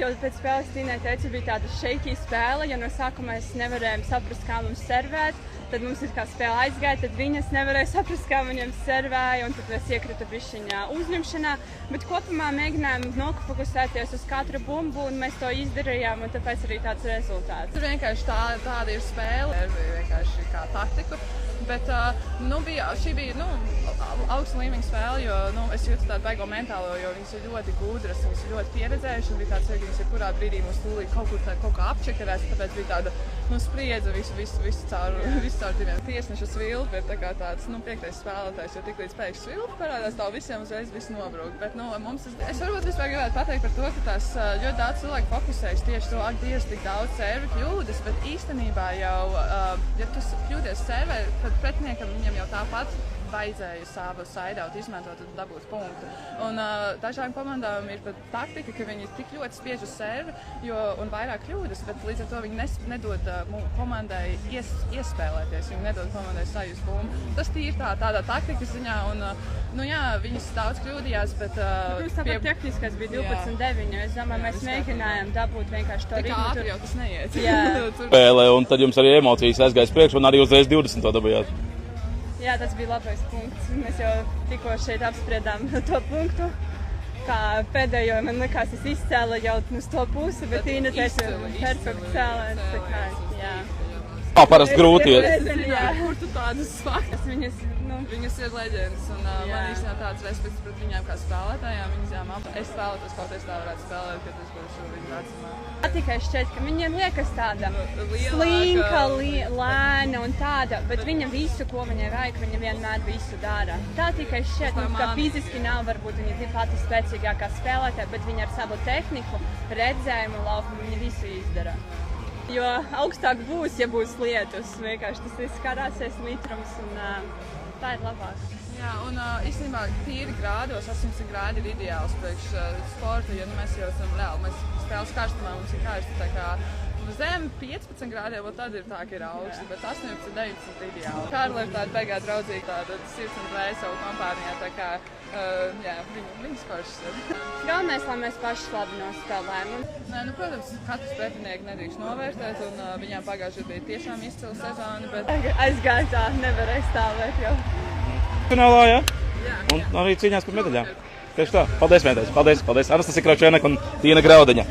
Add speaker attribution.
Speaker 1: jau pēc spēles Tīnai teicu, bija tāda shaky spēle, jo no sākuma mēs nevarējām saprast, kā mums servēt. Tad mums ir kā spēle aizgāja, tad viņas nevarēja saprast, kā viņiem servēja, un tad es iekrita bišķiņā uzņemšanā. Bet kopumā mēģinājām nofokusēties uz katru bumbu, un mēs to izdarījām, un tāpēc arī tāds rezultāts.
Speaker 2: Tur vienkārši tāda ir spēle, vienkārši kā taktiku. Bet šī bija augsta līmeņa spēle, jo es jūtu tādu baigo mentālo, jo viņas ir ļoti gudras, viņas ir ļoti pieredzējušas, un bija tāds, ka viņas jebkurā brīdī mūs tūlīt kaut kā apčekarēs, tāpēc bija tāda spriedze visu caur diviem tiesnešu svilpi, bet tā kā tāds, piektais spēlētājs, jo tiklīdz pēkšņi svilpi parādās, tā visiem uzreiz viss nobrūk. Bet, es varbūt vispār gribētu pateikt par to, ka tās ļoti daudz cilvēku fokusējas tieši to, ak, Dievs, tik daudz servi kļūdas, bet īstenībā jau, ja tu kļūdies servē, tad pretiniekam viņam jau tāpat vajadzēja savu saidautu izmantot un dabūt punktu. Un dažām komandām ir pat taktika, ka viņi tik ļoti spiež uz servi un vairāk kļūdas, bet līdz ar to viņi nedod komandai iespēlēties, viņi nedod komandai sajust bumbu. Tas tīri tādā taktikas ziņā, un viņas daudz kļūdījās, bet...
Speaker 1: Protams, tāpat tehniskais bija 12-9, es domāju, mēs mēģinājām dabūt vienkārši to ritmu.
Speaker 2: Tā kā ātri jau tas neiet.
Speaker 3: Spēlē, un tad jums arī emocijas aizgājas priekš, un arī uzreiz 20 to dabījāt.
Speaker 1: Jā, tas bija labais punkts. Mēs jau tikko šeit apspriedām to punktu. Kā pēdējo, man likās, es izcēlu jau uz to pusi, bet Tīna teica, perfekts cēlēns.
Speaker 3: Tā parasti grūti iet.
Speaker 2: Kur tu tādas faktas? Viņas ir leģendas, un man īstenībā tāds respekts pret viņām kā spēlētājām. Es spēlētos, kaut es tā varētu spēlēt, kad es būšu viņu vecumā.
Speaker 1: Tikai šķiet, ka viņiem liekas tāda slinka, lēna un tāda, bet viņa visu, ko viņai vajag, viņa vienmēr visu dara. Tā tikai šķiet, ka fiziski nav varbūt viņa ir pati spēcīgākā spēlētāja, bet viņa ar savu tehniku, redzējumu laukumu, viņa visu izdara. Jo augstāk būs, ja būs lietus. Vienkārši tas viss karāsies mitrums un tā ir labāk.
Speaker 2: Jā, un īstenībā tīri grādos, 800 grādi ir ideāls priekš sporta, jo mēs jau esam reāli, mēs spēles karstumā, mums ir karsti, tā kā zem 15 grādiem, un tad ir tā, ka ir augsti, bet 18-19 ir ideāli. Kārla ir tāda beigā draudzīga, tāda sirds un vēja savu kompānijā, tā kā, viņas foršas ir.
Speaker 1: Galvenais, lai mēs paši labi nospēlējam.
Speaker 2: Protams, katrs pretinieki nedrīkst novērtēt, un viņām pagājušajā bija tiešām izcila sezona, bet...
Speaker 1: Aizgāja tā, nevarēja stāvēt jau.
Speaker 3: Finālā, jā? Un arī cīņās par medaļām. Tieši tā. Paldies, mēdēs. Paldies. Anastasija Kraučēnek un Tīna Graudeņa.